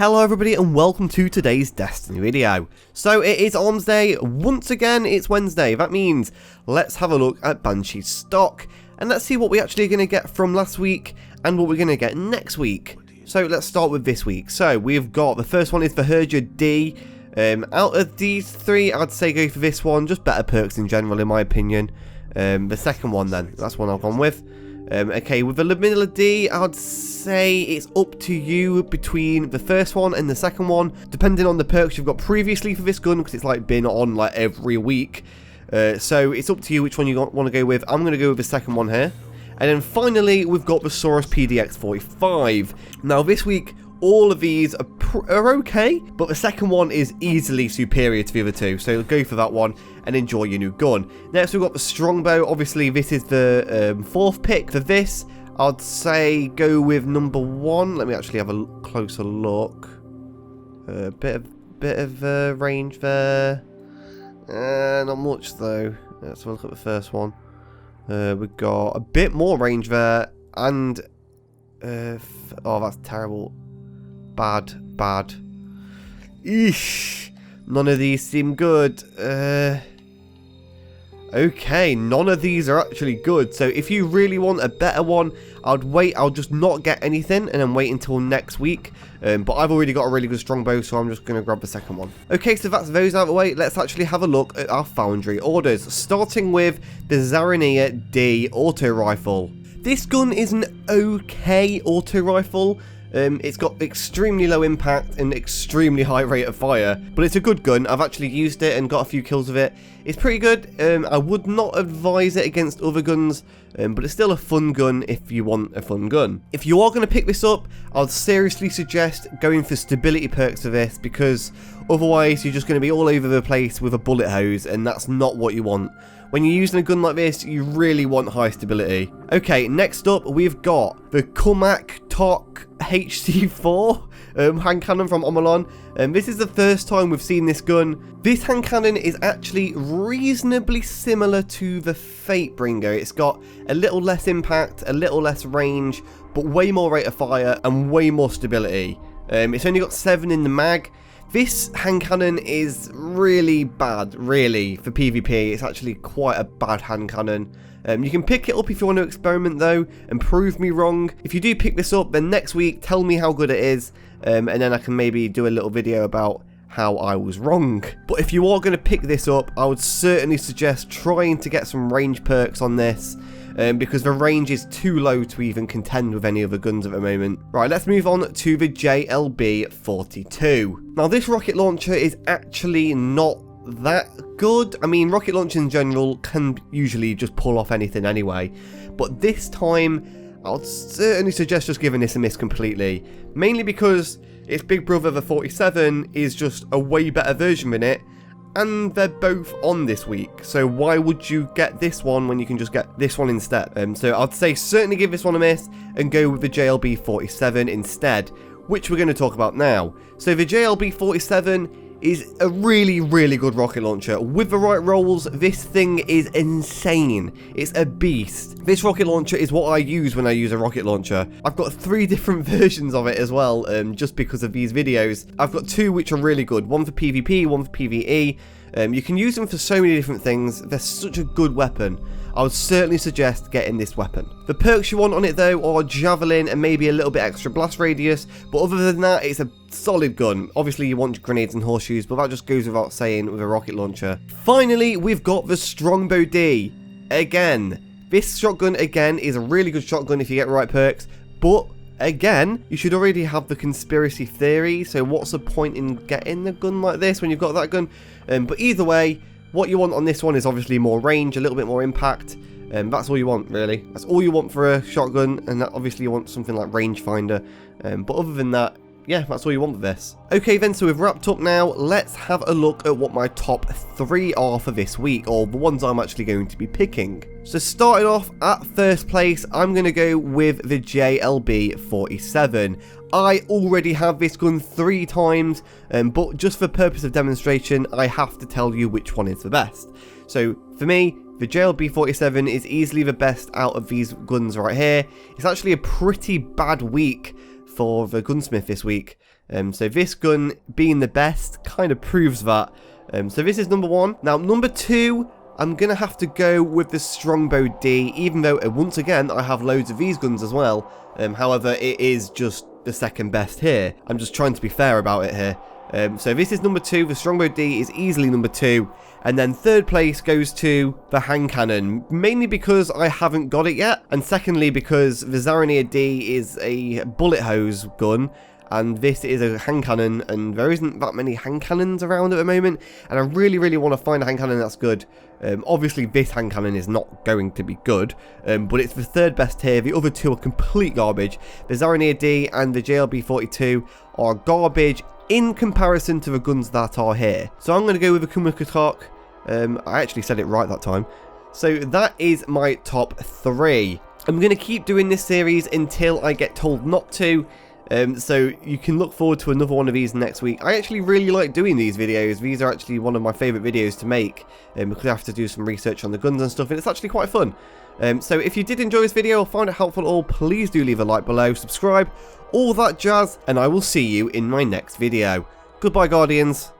Hello everybody and welcome to today's Destiny video. So it is Armsday, once again it's Wednesday. That means let's have a look at Banshee's stock and let's see what we actually are going to get from last week and what we're going to get next week. So let's start with this week. So we've got, the first one is Foundry D. Out of these three I'd say go for this one, just better perks in general in my opinion. The second one then, that's one I've gone with. Okay, with the Vanilla D, I'd say it's up to you between the first one and the second one, depending on the perks you've got previously for this gun, because it's like been on like every week. So it's up to you which one you want to go with. I'm going to go with the second one here. And then finally, we've got the Saurus PDX 45. Now this week, all of these are okay, but the second one is easily superior to the other two, so go for that one and enjoy your new gun. Next we've got the Strongbow. Obviously this is the fourth pick for this. I'd say go with number one. Let me actually have a closer look. Bit of range there. Not much though. Let's have a look at the first one. We've got a bit more range there, and oh, that's terrible. Bad. Eesh. None of these seem good. Okay, none of these are actually good. So if you really want a better one, I'd wait. I'll just not get anything and then wait until next week. But I've already got a really good Strongbow, so I'm just going to grab the second one. Okay, so that's those out of the way. Let's actually have a look at our Foundry orders. Starting with the Zarania D auto rifle. This gun is an okay auto rifle. It's got extremely low impact and extremely high rate of fire, but it's a good gun. I've actually used it and got a few kills with it. It's pretty good. I would not advise it against other guns, but it's still a fun gun if you want a fun gun. If you are going to pick this up, I'd seriously suggest going for stability perks for this, because otherwise you're just going to be all over the place with a bullet hose, and that's not what you want. When you're using a gun like this, you really want high stability. Okay, next up, we've got the Kumak Tok HC4 hand cannon from Omolon. This is the first time we've seen this gun. This hand cannon is actually reasonably similar to the Fatebringer. It's got a little less impact, a little less range, but way more rate of fire and way more stability. It's only got 7 in the mag. This hand cannon is really bad, really, for PvP. It's actually quite a bad hand cannon. You can pick it up if you want to experiment though, and prove me wrong. If you do pick this up, then next week tell me how good it is, and then I can maybe do a little video about how I was wrong. But if you are going to pick this up, I would certainly suggest trying to get some range perks on this, because the range is too low to even contend with any other guns at the moment. Right, let's move on to the JLB-42. Now this rocket launcher is actually not that good. I mean, rocket launchers in general can usually just pull off anything anyway, but this time I'll certainly suggest just giving this a miss completely, mainly because its big brother, the 47, is just a way better version of it, and they're both on this week, so why would you get this one when you can just get this one instead? So I'd say certainly give this one a miss and go with the JLB-47 instead, which we're going to talk about now. So the JLB-47 is a really good rocket launcher. With the right rolls, this thing is insane. It's a beast. This rocket launcher is what I use when I use a rocket launcher. I've got 3 different versions of it as well, just because of these videos. I've got 2 which are really good. One for PvP, one for PvE. You can use them for so many different things. They're such a good weapon. I would certainly suggest getting this weapon. The perks you want on it though are Javelin and maybe a little bit extra blast radius, but other than that, it's a solid gun. Obviously you want grenades and horseshoes, but that just goes without saying with a rocket launcher. Finally, we've got the Strongbow D. Again, this shotgun again is a really good shotgun if you get the right perks, but again, you should already have the conspiracy theory, so what's the point in getting a gun like this when you've got that gun? But either way, what you want on this one is obviously more range, a little bit more impact. That's all you want, really. That's all you want for a shotgun, and that obviously you want something like rangefinder. But other than that, yeah, that's all you want with this. Okay then, so we've wrapped up now. Let's have a look at what my top 3 are for this week, or the ones I'm actually going to be picking. So starting off at first place, I'm going to go with the JLB-47. I already have this gun 3 times, but just for purpose of demonstration, I have to tell you which one is the best. So for me, the JLB-47 is easily the best out of these guns right here. It's actually a pretty bad week for the gunsmith this week. So this gun being the best kind of proves that. So this is number 1. Now number 2, I'm going to have to go with the Strongbow D, even though once again I have loads of these guns as well. However, it is just the second best here. I'm just trying to be fair about it here. So this is number 2, the Strongbow D is easily number 2, and then third place goes to the hand cannon, mainly because I haven't got it yet, and secondly because the Zaranier D is a bullet hose gun, and this is a hand cannon, and there isn't that many hand cannons around at the moment, and I really want to find a hand cannon that's good. Obviously this hand cannon is not going to be good, but it's the third best here. The other 2 are complete garbage. The Zaranier D and the JLB42 are garbage in comparison to the guns that are here. So I'm going to go with the Kumakatok. I actually said it right that time. So that is my top 3. I'm going to keep doing this series until I get told not to. So you can look forward to another one of these next week. I actually really like doing these videos. These are actually one of my favourite videos to make, because I have to do some research on the guns and stuff, and it's actually quite fun. So if you did enjoy this video or find it helpful at all, please do leave a like below, subscribe, all that jazz, and I will see you in my next video. Goodbye, Guardians.